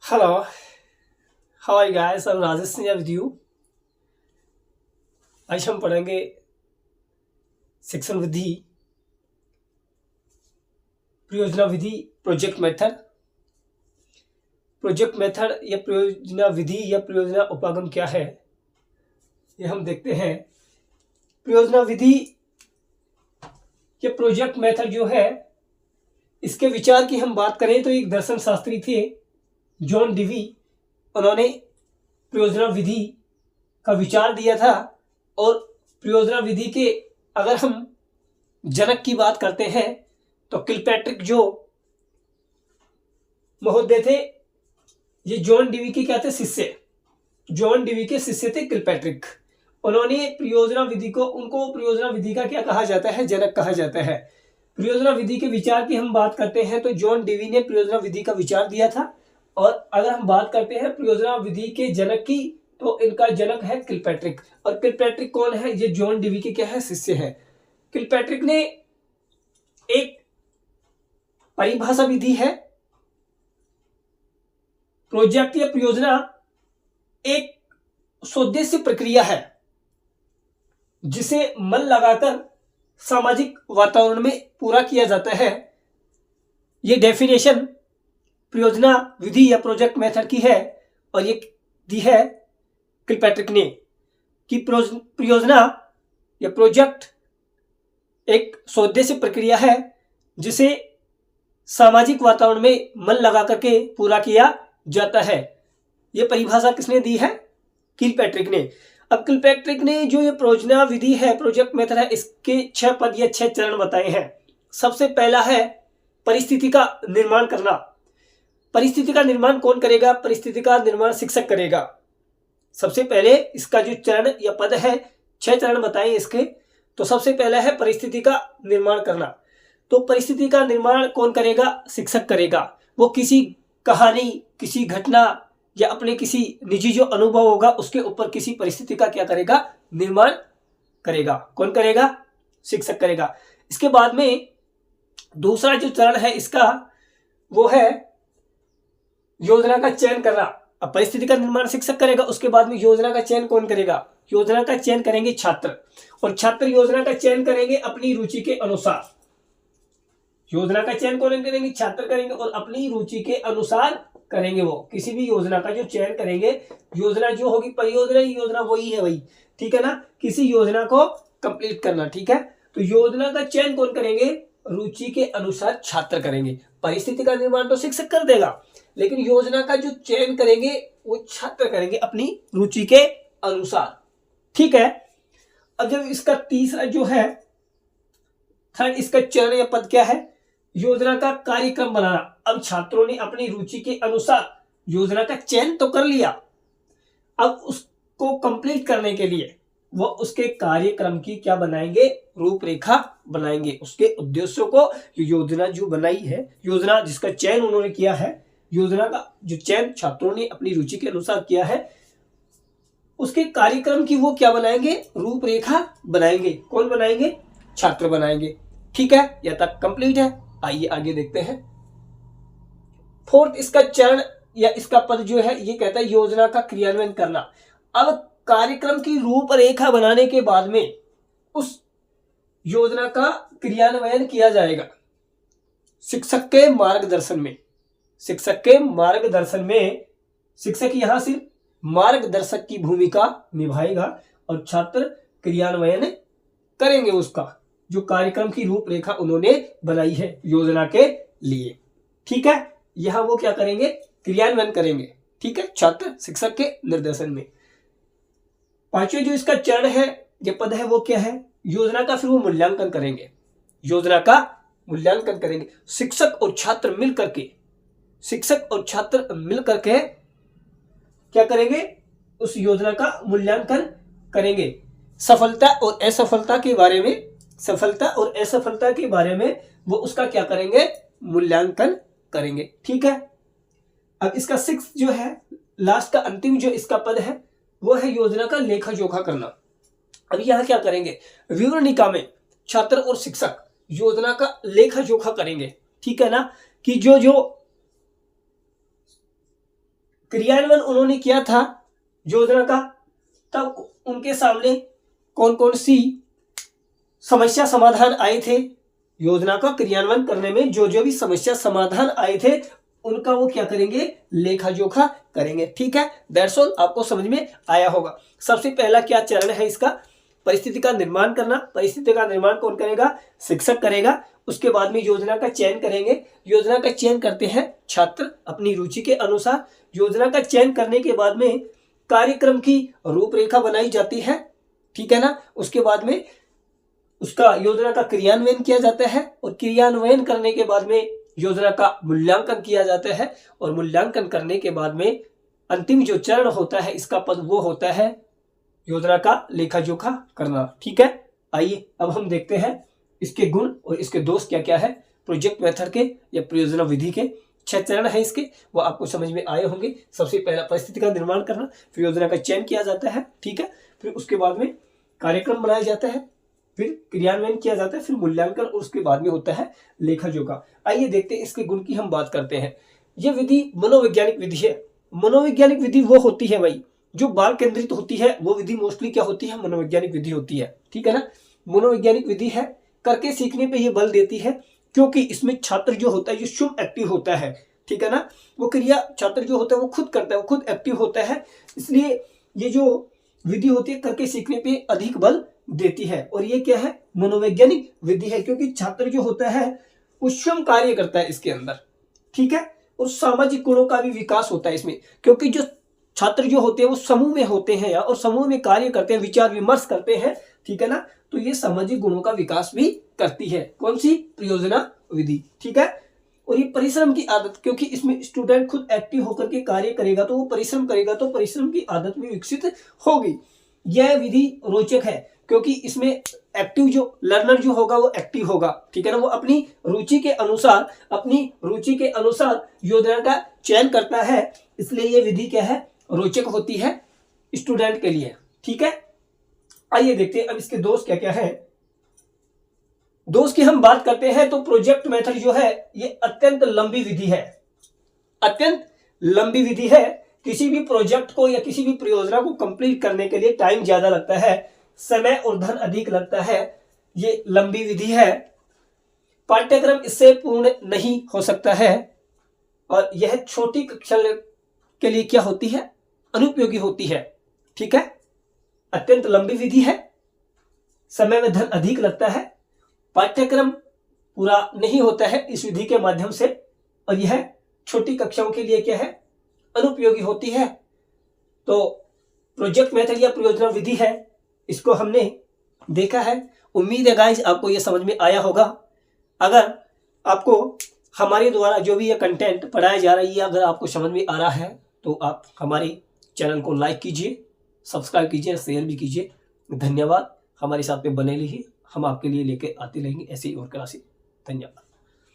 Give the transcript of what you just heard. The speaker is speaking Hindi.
Hello, how are you guys? I'm Rajesh Singh with you. आज हम पढ़ेंगे सेक्शन विधि, प्रयोजना विधि, प्रोजेक्ट मेथड। प्रोजेक्ट मेथड या प्रयोजना विधि या प्रयोजना उपागम क्या है, ये हम देखते हैं। प्रयोजना विधि या प्रोजेक्ट मेथड जो है, इसके विचार की हम बात करें तो एक दर्शन शास्त्री थे जॉन डिवी। उन्होंने प्रयोजना विधि का विचार दिया था। और प्रयोजना विधि के अगर हम जनक की बात करते हैं तो किलपैट्रिक जो महोदय थे, ये जॉन डिवी के क्या थे, शिष्य। जॉन डिवी के शिष्य थे किलपैट्रिक। उन्होंने प्रयोजना विधि को, उनको प्रयोजना विधि का क्या कहा जाता है, जनक कहा जाता है। प्रयोजना विधि के विचार की हम बात करते हैं तो जॉन डिवी ने प्रयोजना विधि का विचार दिया था। और अगर हम बात करते हैं प्रयोजना विधि के जनक की, तो इनका जनक है किलपैट्रिक। और किलपैट्रिक कौन है, ये जॉन डिवी के क्या है, शिष्य है। किलपैट्रिक ने एक परिभाषा विधि है। प्रोजेक्ट या प्रयोजना एक स्वदेशी प्रक्रिया है जिसे मन लगाकर सामाजिक वातावरण में पूरा किया जाता है। ये डेफिनेशन प्रयोजना विधि या प्रोजेक्ट मेथड की है और ये दी है किलपैट्रिक ने कि प्रयोजना या प्रोजेक्ट एक स्वदेशी प्रक्रिया है जिसे सामाजिक वातावरण में मन लगा करके पूरा किया जाता है। ये परिभाषा किसने दी है, किलपैट्रिक ने। अब किलपैट्रिक ने जो ये प्रयोजना विधि है, प्रोजेक्ट मेथड है, इसके 6 पद या 6 चरण बताए हैं। सबसे पहला है परिस्थिति का निर्माण करना। परिस्थिति का निर्माण कौन करेगा, परिस्थिति का निर्माण शिक्षक करेगा। सबसे पहले इसका जो चरण या पद है, 6 चरण बताए इसके। तो सबसे पहला है परिस्थिति का निर्माण करना। तो परिस्थिति का निर्माण कौन करेगा, शिक्षक करेगा। वो किसी कहानी, किसी घटना या अपने किसी निजी जो अनुभव होगा उसके ऊपर किसी परिस्थिति का क्या करेगा, निर्माण करेगा। कौन करेगा, शिक्षक करेगा। इसके बाद में दूसरा जो चरण है इसका, वो है योजना का चयन करना। अब परिस्थिति का निर्माण शिक्षक करेगा, उसके बाद में योजना का चयन कौन करेगा, योजना का चयन करेंगे छात्र। और छात्र योजना का चयन करेंगे अपनी रुचि के अनुसार। योजना का चयन कौन करेंगे, छात्र करेंगे और अपनी रुचि के अनुसार करेंगे। वो किसी भी योजना का जो चयन करेंगे, योजना जो होगी परियोजना, योजना वही है वही, ठीक है ना। किसी योजना को कंप्लीट करना, ठीक है। तो योजना का चयन कौन करेंगे, रुचि के अनुसार छात्र करेंगे। परिस्थिति का निर्माण तो शिक्षक कर देगा, लेकिन योजना का जो चयन करेंगे वो छात्र करेंगे अपनी रुचि के अनुसार, ठीक है। अब जब इसका तीसरा जो है, थर्ड इसका चरण या पद क्या है, योजना का कार्यक्रम बनाना। अब छात्रों ने अपनी रुचि के अनुसार योजना का चयन तो कर लिया, अब उसको कंप्लीट करने के लिए वो उसके कार्यक्रम की क्या बनाएंगे, रूपरेखा बनाएंगे। उसके उद्देश्यों को, योजना जो बनाई है, योजना जिसका चयन उन्होंने किया है, योजना का जो चयन छात्रों ने अपनी रुचि के अनुसार किया है, उसके कार्यक्रम की वो क्या बनाएंगे, रूपरेखा बनाएंगे। कौन बनाएंगे, छात्र बनाएंगे, ठीक है। यह तक कंप्लीट है। आइए आगे देखते हैं। फोर्थ इसका चरण या इसका पद जो है, ये कहता है योजना का क्रियान्वयन करना। अब कार्यक्रम की रूपरेखा बनाने के बाद में उस योजना का क्रियान्वयन किया जाएगा शिक्षक के मार्गदर्शन में। शिक्षक के मार्गदर्शन में शिक्षक यहां सिर्फ मार्गदर्शक की भूमिका निभाएगा और छात्र क्रियान्वयन करेंगे उसका, जो कार्यक्रम की रूपरेखा उन्होंने बनाई है योजना के लिए, ठीक है। यहां वो क्या करेंगे, क्रियान्वयन करेंगे, ठीक है, छात्र शिक्षक के निर्देशन में। पांचवें जो इसका चरण है, ये पद है, वो क्या है, योजना का फिर वो मूल्यांकन करेंगे। योजना का मूल्यांकन करेंगे। शिक्षक और छात्र मिल करके, शिक्षक और छात्र मिल करके क्या करेंगे, उस योजना का मूल्यांकन करेंगे। सफलता और असफलता के बारे में, सफलता और असफलता के बारे में वो उसका क्या करेंगे, मूल्यांकन करेंगे, ठीक है। अब इसका 6 जो है, लास्ट का अंतिम जो इसका पद है, वो है योजना का लेखा जोखा करना। अब यहां क्या करेंगे, विवरणिका में छात्र और शिक्षक योजना का लेखा जोखा करेंगे, ठीक है ना, कि जो जो, क्रियान्वयन उन्होंने किया था योजना का, तब उनके सामने कौन कौन सी समस्या समाधान आए थे। योजना का क्रियान्वयन करने में जो जो भी समस्या समाधान आए थे उनका वो क्या करेंगे, लेखा जोखा करेंगे। ठीक है, दैट्स ऑल, आपको समझ में आया होगा। सबसे पहला क्या चरण है इसका, परिस्थिति का निर्माण करना। परिस्थिति का निर्माण कौन करेगा, शिक्षक करेगा। उसके बाद में योजना का चयन करेंगे। योजना का चयन करते हैं छात्र अपनी रुचि के अनुसार। योजना का चयन करने के बाद में कार्यक्रम की रूपरेखा बनाई जाती है, ठीक है ना। उसके बाद में उसका योजना का क्रियान्वयन किया जाता है और क्रियान्वयन करने के बाद में योजना का मूल्यांकन किया जाता है और मूल्यांकन करने के बाद में अंतिम जो चरण होता है इसका पद वो होता है योजना का लेखा जोखा करना। ठीक है, आइए अब हम देखते हैं इसके गुण और इसके दोष क्या क्या है। प्रोजेक्ट मेथड के या परियोजना विधि के 6 चरण है इसके, वो आपको समझ में आए होंगे। सबसे पहला परिस्थिति का निर्माण करना, फिर योजना का चयन किया जाता है, ठीक है, फिर उसके बाद में कार्यक्रम बनाया जाता है, फिर क्रियान्वयन किया जाता है, फिर मूल्यांकन और उसके बाद में होता है लेखा जोखा। आइए देखते हैं इसके गुण की हम बात करते हैं। यह विधि मनोवैज्ञानिक विधि है। मनोवैज्ञानिक विधि वो होती है भाई जो बाल केंद्रित होती है, वो विधि मोस्टली क्या होती है, मनोवैज्ञानिक विधि होती है। ठीक है ना, मनोवैज्ञानिक विधि है, करके सीखने पे ये बल देती है क्योंकि इसमें छात्र जो होता है ये स्वयं एक्टिव होता है। ठीक है ना, वो क्रिया छात्र जो होता है वो खुद करता है, वो खुद एक्टिव होता है, इसलिए ये जो विधि होती है करके सीखने पे अधिक बल देती है। और ये क्या है, मनोवैज्ञानिक विधि है क्योंकि छात्र जो होता है वो स्वयं कार्य करता है इसके अंदर। ठीक है, और सामाजिक गुणों का भी विकास होता है इसमें, क्योंकि जो छात्र जो होते हैं वो समूह में होते हैं और समूह में कार्य करते हैं, विचार विमर्श करते हैं। ठीक है ना, तो ये सामाजिक गुणों का विकास भी करती है। कौन सी, परियोजना विधि। ठीक है, और ये परिश्रम की आदत, क्योंकि इसमें स्टूडेंट खुद एक्टिव होकर के कार्य करेगा तो वो परिश्रम करेगा तो परिश्रम की आदत भी विकसित होगी। यह विधि रोचक है क्योंकि इसमें एक्टिव जो लर्नर जो होगा वो एक्टिव होगा। ठीक है ना, वो अपनी रुचि के अनुसार योजना का चयन करता है, इसलिए ये विधि क्या है, रोचक होती है स्टूडेंट के लिए। ठीक है, आइए देखते हैं अब इसके दोष क्या क्या है। दोष की हम बात करते हैं तो प्रोजेक्ट मेथड जो है ये अत्यंत लंबी विधि है, अत्यंत लंबी विधि है। किसी भी प्रोजेक्ट को या किसी भी परियोजना को कंप्लीट करने के लिए टाइम ज्यादा लगता है, समय और धन अधिक लगता है, ये लंबी विधि है। पाठ्यक्रम इससे पूर्ण नहीं हो सकता है और यह छोटी कक्षा के लिए क्या होती है, अनुपयोगी होती है। ठीक है, अत्यंत लंबी विधि है, समय में धन अधिक लगता है, पाठ्यक्रम पूरा नहीं होता है इस विधि के माध्यम से, और यह छोटी कक्षाओं के लिए क्या है, अनुपयोगी होती है। तो प्रोजेक्ट मेथड या परियोजना विधि है, इसको हमने देखा है। उम्मीद है गाइस आपको यह समझ में आया होगा। अगर आपको हमारे द्वारा जो भी ये कंटेंट पढ़ाया जा रही है अगर आपको समझ में आ रहा है तो आप हमारे चैनल को लाइक कीजिए, सब्सक्राइब कीजिए, शेयर भी कीजिए। धन्यवाद, हमारे साथ में बने रहिए, हम आपके लिए लेके आते रहेंगे ऐसे ही और क्लासेस। धन्यवाद।